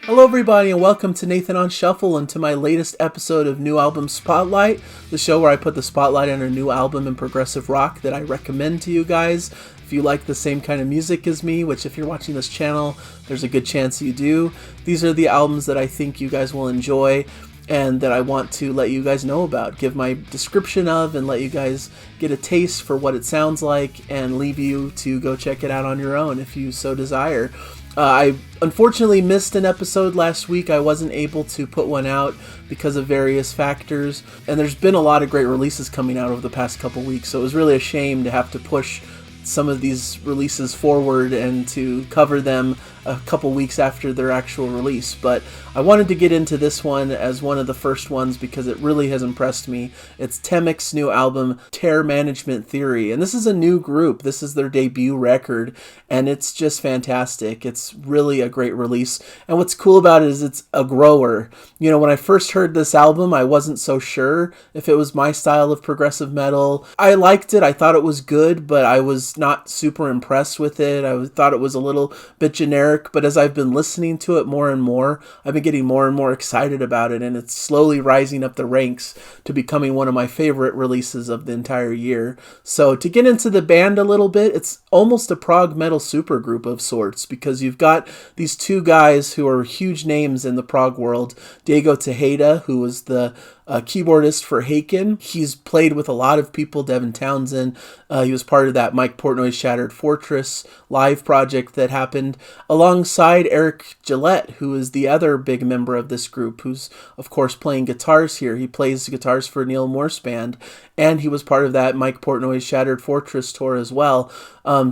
Hello everybody and welcome to Nathan on Shuffle and to my latest episode of New Album Spotlight, the show where I put the spotlight on a new album in progressive rock that I recommend to you guys. If you like the same kind of music as me, which if you're watching this channel, there's a good chance you do, these are the albums that I think you guys will enjoy and that I want to let you guys know about, give my description of, and let you guys get a taste for what it sounds like and leave you to go check it out on your own if you so desire. I unfortunately missed an episode last week. I wasn't able to put one out because of various factors, and there's been a lot of great releases coming out over the past couple weeks, so it was really a shame to have to push some of these releases forward and to cover them a couple weeks after their actual release. But I wanted to get into this one as one of the first ones because it really has impressed me. It's TEMIC's new album, Terror Management Theory, and this is a new group. This is their debut record, and it's just fantastic. It's really a great release, and what's cool about it is it's a grower. You know, when I first heard this album, I wasn't so sure if it was my style of progressive metal. I liked it. I thought it was good, but I was not super impressed with it. I thought it was a little bit generic, but as I've been listening to it more and more, I've been getting more and more excited about it, and it's slowly rising up the ranks to becoming one of my favorite releases of the entire year. So to get into the band a little bit, it's almost a prog metal supergroup of sorts, because you've got these two guys who are huge names in the prog world. Diego Tejeda, who was the keyboardist for Haken. He's played with a lot of people, Devin Townsend. He was part of that Mike Portnoy's Shattered Fortress live project that happened, alongside Eric Gillette, who is the other big member of this group, who's, of course, playing guitars here. He plays guitars for Neil Morse Band, and he was part of that Mike Portnoy's Shattered Fortress tour as well.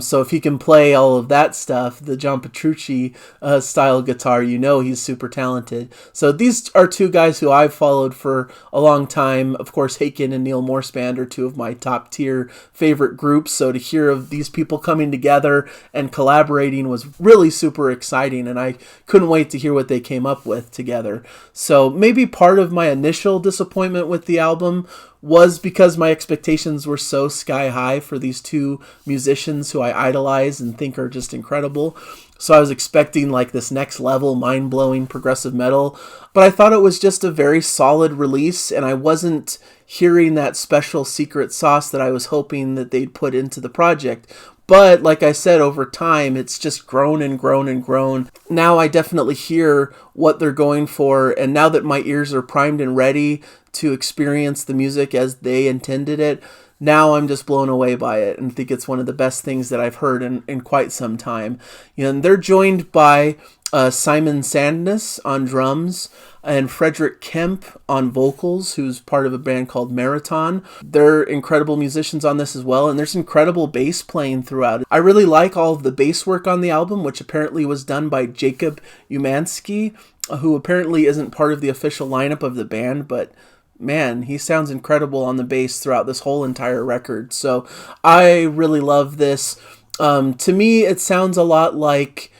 So if he can play all of that stuff, the John Petrucci style guitar, you know he's super talented. So these are two guys who I've followed for a long time. Of course, Haken and Neil Morse Band are two of my top tier favorite groups. So to hear of these people coming together and collaborating was really super exciting, and I couldn't wait to hear what they came up with together. So maybe part of my initial disappointment with the album was because my expectations were so sky high for these two musicians who I idolize and think are just incredible. So I was expecting like this next level, mind-blowing progressive metal, but I thought it was just a very solid release, and I wasn't hearing that special secret sauce that I was hoping that they'd put into the project. But like I said, over time, it's just grown and grown and grown. Now I definitely hear what they're going for, and now that my ears are primed and ready to experience the music as they intended it, now I'm just blown away by it and think it's one of the best things that I've heard in quite some time. You know, and they're joined by Simon Sandness on drums and Frederick Kemp on vocals, who's part of a band called Marathon. They're incredible musicians on this as well, and there's incredible bass playing throughout it. I really like all of the bass work on the album, which apparently was done by Jacob Umansky, who apparently isn't part of the official lineup of the band, but man, he sounds incredible on the bass throughout this whole entire record. So I really love this. To me, it sounds a lot like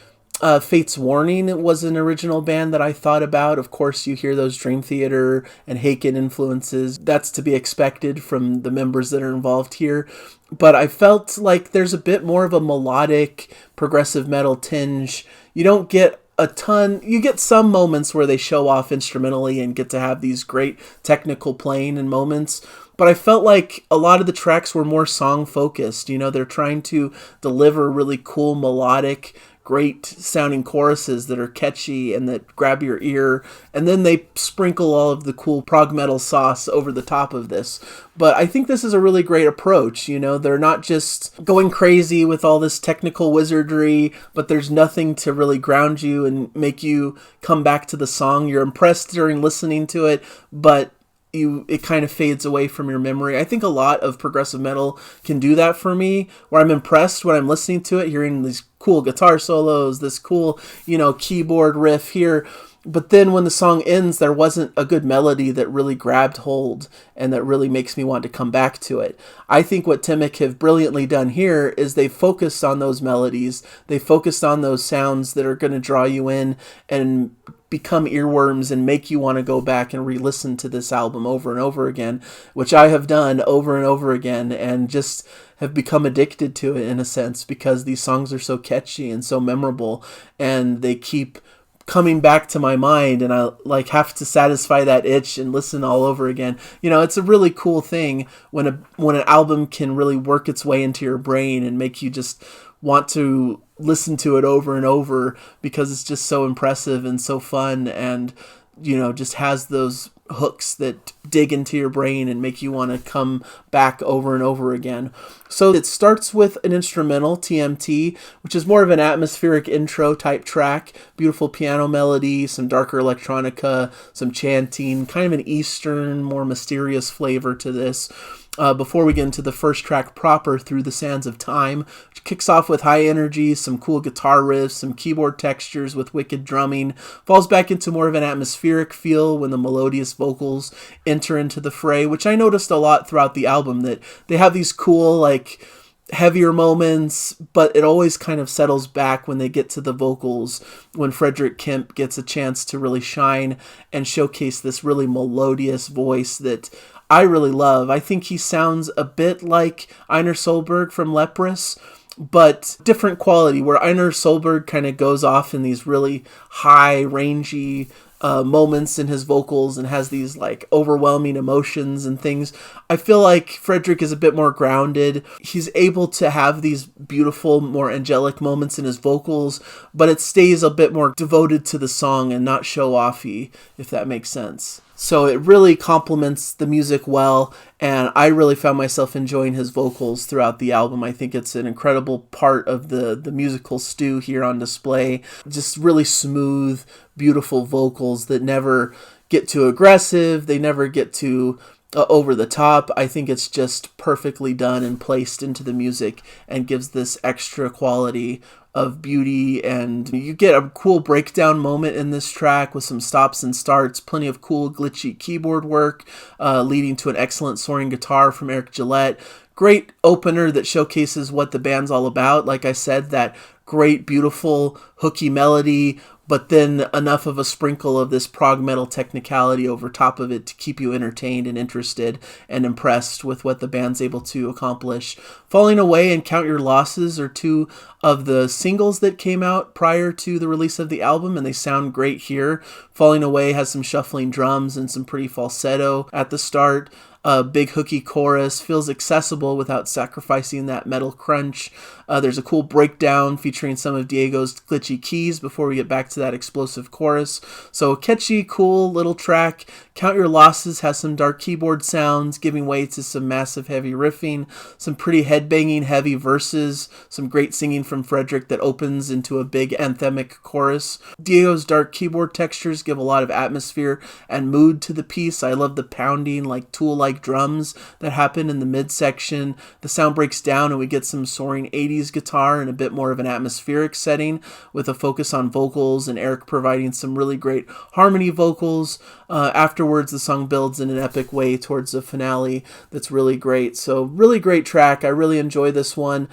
Fate's Warning. It was an original band that I thought about. Of course, you hear those Dream Theater and Haken influences. That's to be expected from the members that are involved here. But I felt like there's a bit more of a melodic progressive metal tinge. You don't get a ton. You get some moments where they show off instrumentally and get to have these great technical playing and moments, but I felt like a lot of the tracks were more song focused. You know, they're trying to deliver really cool melodic, great sounding choruses that are catchy and that grab your ear, and then they sprinkle all of the cool prog metal sauce over the top of this. But I think this is a really great approach. You know, they're not just going crazy with all this technical wizardry, but there's nothing to really ground you and make you come back to the song. You're impressed during listening to it, but it kind of fades away from your memory. I think a lot of progressive metal can do that for me, where I'm impressed when I'm listening to it, hearing these cool guitar solos, this cool, you know, keyboard riff here. But then when the song ends, there wasn't a good melody that really grabbed hold and that really makes me want to come back to it. I think what TEMIC have brilliantly done here is they focused on those melodies. They focused on those sounds that are going to draw you in and become earworms and make you want to go back and re-listen to this album over and over again, which I have done over and over again and just have become addicted to it in a sense because these songs are so catchy and so memorable, and they keep coming back to my mind, and I like have to satisfy that itch and listen all over again. It's a really cool thing when an album can really work its way into your brain and make you just want to listen to it over and over, because it's just so impressive and so fun, and just has those hooks that dig into your brain and make you want to come back over and over again. So it starts with an instrumental, TMT, which is more of an atmospheric intro type track. Beautiful piano melody, some darker electronica, some chanting, kind of an Eastern, more mysterious flavor to this. Before we get into the first track proper, Through the Sands of Time, which kicks off with high energy, some cool guitar riffs, some keyboard textures with wicked drumming, falls back into more of an atmospheric feel when the melodious vocals enter into the fray, which I noticed a lot throughout the album, that they have these cool, like, heavier moments, but it always kind of settles back when they get to the vocals, when Frederick Kemp gets a chance to really shine and showcase this really melodious voice that I really love. I think he sounds a bit like Einar Solberg from Leprous, but different quality, where Einar Solberg kind of goes off in these really high, rangy moments in his vocals and has these like overwhelming emotions and things. I feel like Frederick is a bit more grounded. He's able to have these beautiful, more angelic moments in his vocals, but it stays a bit more devoted to the song and not show-offy, if that makes sense. So it really complements the music well, and I really found myself enjoying his vocals throughout the album. I think it's an incredible part of the musical stew here on display. Just really smooth, beautiful vocals that never get too aggressive. They never get too over the top. I think it's just perfectly done and placed into the music and gives this extra quality of beauty. And you get a cool breakdown moment in this track with some stops and starts, plenty of cool glitchy keyboard work, leading to an excellent soaring guitar from Eric Gillette. Great opener that showcases what the band's all about. Like I said, that great, beautiful, hooky melody, but then enough of a sprinkle of this prog metal technicality over top of it to keep you entertained and interested and impressed with what the band's able to accomplish. Falling Away and Count Your Losses are two of the singles that came out prior to the release of the album, and they sound great here. Falling Away has some shuffling drums and some pretty falsetto at the start. A big hooky chorus, feels accessible without sacrificing that metal crunch. There's a cool breakdown featuring some of Diego's glitchy keys before we get back to that explosive chorus. So catchy, cool little track. Count Your Losses has some dark keyboard sounds, giving way to some massive heavy riffing, some pretty headbanging heavy verses, some great singing from Frederick that opens into a big anthemic chorus. Diego's dark keyboard textures give a lot of atmosphere and mood to the piece. I love the pounding, like Tool-like drums that happen in the midsection. The sound breaks down and we get some soaring 80s guitar in a bit more of an atmospheric setting with a focus on vocals and Eric providing some really great harmony vocals. Afterwards, the song builds in an epic way towards the finale that's really great. So really great track. I really enjoy this one.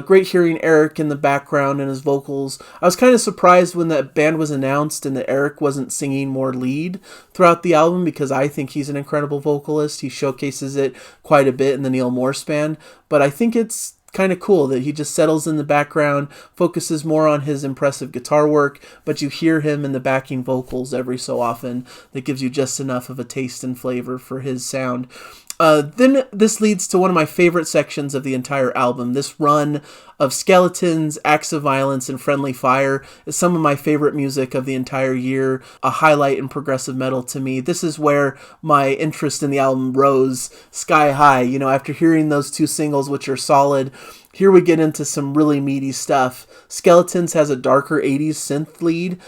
Great hearing Eric in the background and his vocals. I was kind of surprised when the band was announced and that Eric wasn't singing more lead throughout the album, because I think he's an incredible vocalist. He showcases it quite a bit in the Neil Morse Band, but I think it's kind of cool that he just settles in the background, focuses more on his impressive guitar work, but you hear him in the backing vocals every so often. That gives you just enough of a taste and flavor for his sound. Then this leads to one of my favorite sections of the entire album. This run of Skeletons, Acts of Violence, and Friendly Fire is some of my favorite music of the entire year, a highlight in progressive metal to me. This is where my interest in the album rose sky high. After hearing those two singles, which are solid, here we get into some really meaty stuff. Skeletons has a darker 80s synth lead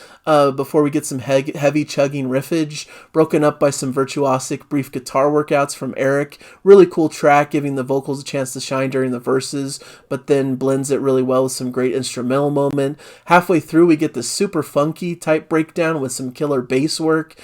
before we get some heavy chugging riffage, broken up by some virtuosic brief guitar workouts from Eric. Really cool track, giving the vocals a chance to shine during the verses, but then blends it really well with some great instrumental moment. Halfway through, we get this super funky type breakdown with some killer bass work.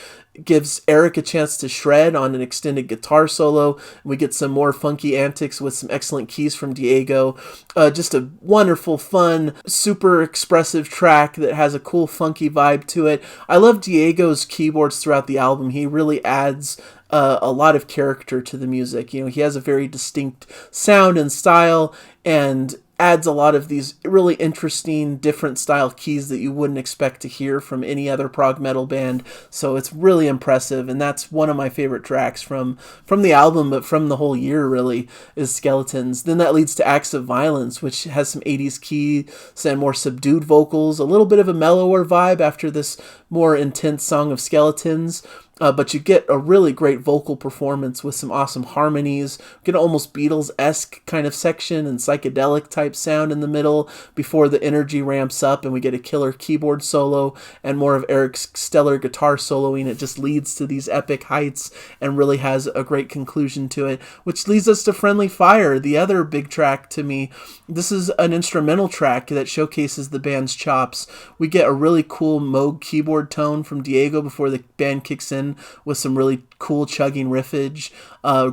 Gives Eric a chance to shred on an extended guitar solo. We get some more funky antics with some excellent keys from Diego. Just a wonderful, fun, super expressive track that has a cool, funky vibe to it. I love Diego's keyboards throughout the album. He really adds a lot of character to the music. He has a very distinct sound and style, and adds a lot of these really interesting, different style keys that you wouldn't expect to hear from any other prog metal band. So it's really impressive, and that's one of my favorite tracks from the album, but from the whole year really, is Skeletons. Then that leads to Acts of Violence, which has some 80s keys and more subdued vocals, a little bit of a mellower vibe after this more intense Song of Skeletons. But you get a really great vocal performance with some awesome harmonies. Get an almost Beatles-esque kind of section and psychedelic type sound in the middle before the energy ramps up and we get a killer keyboard solo and more of Eric's stellar guitar soloing. It just leads to these epic heights and really has a great conclusion to it, which leads us to Friendly Fire, the other big track to me. This is an instrumental track that showcases the band's chops. We get a really cool Moog keyboard tone from Diego before the band kicks in with some really cool chugging riffage.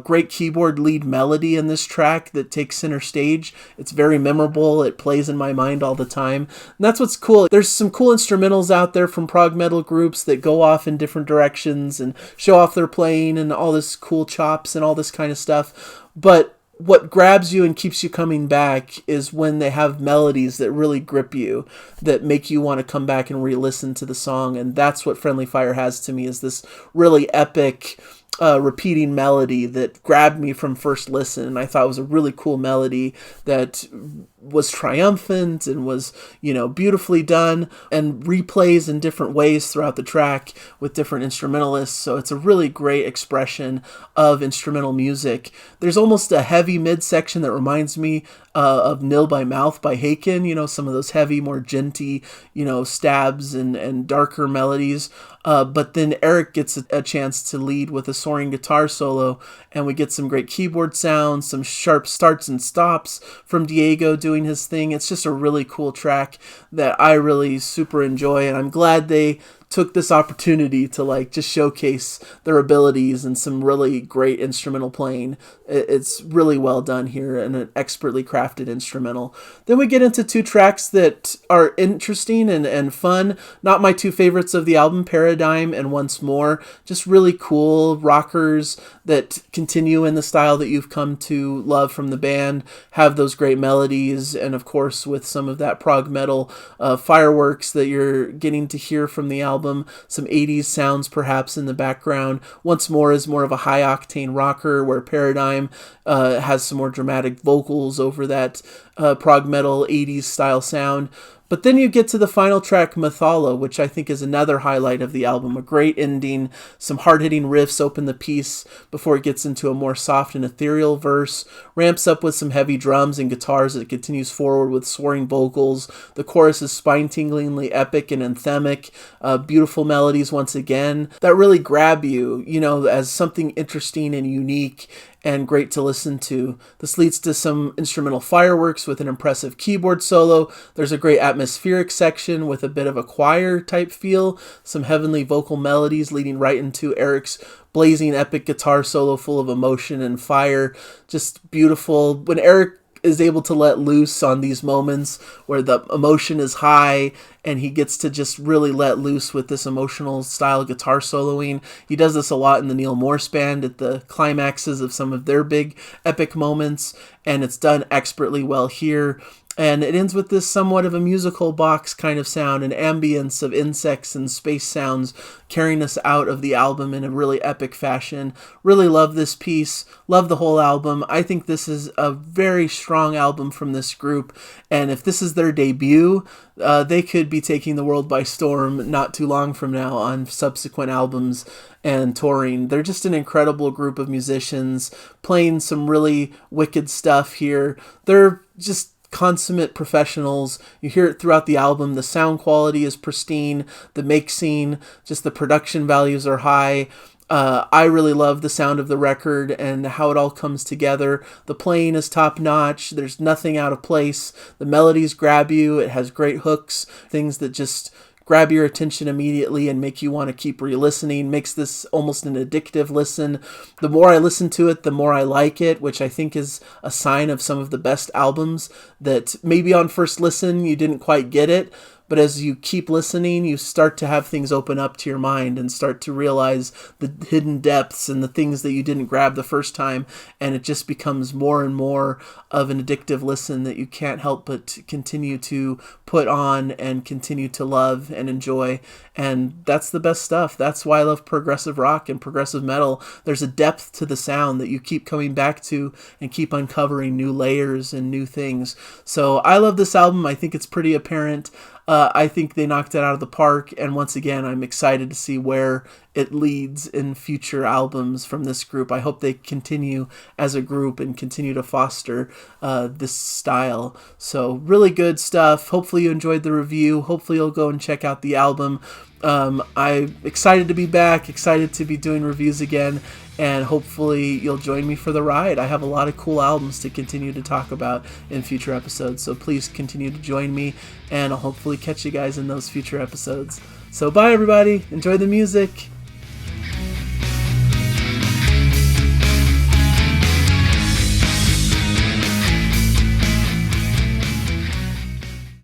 Great keyboard lead melody in this track that takes center stage. It's very memorable. It plays in my mind all the time. And that's what's cool. There's some cool instrumentals out there from prog metal groups that go off in different directions and show off their playing and all this cool chops and all this kind of stuff. But what grabs you and keeps you coming back is when they have melodies that really grip you, that make you want to come back and re-listen to the song. And that's what Friendly Fire has to me, is this really epic repeating melody that grabbed me from first listen. And I thought it was a really cool melody that was triumphant and was, beautifully done, and replays in different ways throughout the track with different instrumentalists. So it's a really great expression of instrumental music. There's almost a heavy midsection that reminds me of Nil by Mouth by Haken, some of those heavy, more genty, stabs and darker melodies. But then Eric gets a chance to lead with a soaring guitar solo, and we get some great keyboard sounds, some sharp starts and stops from Diego doing his thing. It's just a really cool track that I really super enjoy, and I'm glad they took this opportunity to just showcase their abilities and some really great instrumental playing. It's really well done here and an expertly crafted instrumental. Then we get into two tracks that are interesting and fun. Not my two favorites of the album, Paradigm and Once More. Just really cool rockers that continue in the style that you've come to love from the band, have those great melodies, and of course with some of that prog metal fireworks that you're getting to hear from the album. Some 80s sounds perhaps in the background. Once More is more of a high-octane rocker, where Paradigm has some more dramatic vocals over that prog metal 80s style sound. But then you get to the final track, Mathala, which I think is another highlight of the album. A great ending, some hard-hitting riffs open the piece before it gets into a more soft and ethereal verse, ramps up with some heavy drums and guitars that continues forward with soaring vocals. The chorus is spine-tinglingly epic and anthemic, beautiful melodies once again that really grab you, as something interesting and unique and great to listen to. This leads to some instrumental fireworks with an impressive keyboard solo. There's a great atmospheric section with a bit of a choir type feel, some heavenly vocal melodies leading right into Eric's blazing epic guitar solo full of emotion and fire. Just beautiful. When Eric is able to let loose on these moments where the emotion is high and he gets to just really let loose with this emotional style guitar soloing. He does this a lot in the Neil Morse Band at the climaxes of some of their big epic moments, and it's done expertly well here. And it ends with this somewhat of a musical box kind of sound, an ambience of insects and space sounds carrying us out of the album in a really epic fashion. Really love this piece. Love the whole album. I think this is a very strong album from this group. And if this is their debut, they could be taking the world by storm not too long from now on subsequent albums and touring. They're just an incredible group of musicians playing some really wicked stuff here. They're just consummate professionals. You hear it throughout the album. The sound quality is pristine. The mixing, just the production values are high. I really love the sound of the record and how it all comes together. The playing is top notch. There's nothing out of place. The melodies grab you. It has great hooks, things that just grab your attention immediately and make you want to keep re-listening. Makes this almost an addictive listen. The more I listen to it, the more I like it, which I think is a sign of some of the best albums that maybe on first listen you didn't quite get it, but as you keep listening, you start to have things open up to your mind and start to realize the hidden depths and the things that you didn't grab the first time, and it just becomes more and more of an addictive listen that you can't help but continue to put on and continue to love and enjoy. And that's the best stuff. That's why I love progressive rock and progressive metal. There's a depth to the sound that you keep coming back to and keep uncovering new layers and new things. So I love this album. I think it's pretty apparent. I think they knocked it out of the park, and once again, I'm excited to see where it leads in future albums from this group. I hope they continue as a group and continue to foster this style. So really good stuff. Hopefully you enjoyed the review. Hopefully you'll go and check out the album. I'm excited to be back, excited to be doing reviews again, and hopefully you'll join me for the ride. I have a lot of cool albums to continue to talk about in future episodes, so please continue to join me, and I'll hopefully catch you guys in those future episodes. So bye everybody, enjoy the music.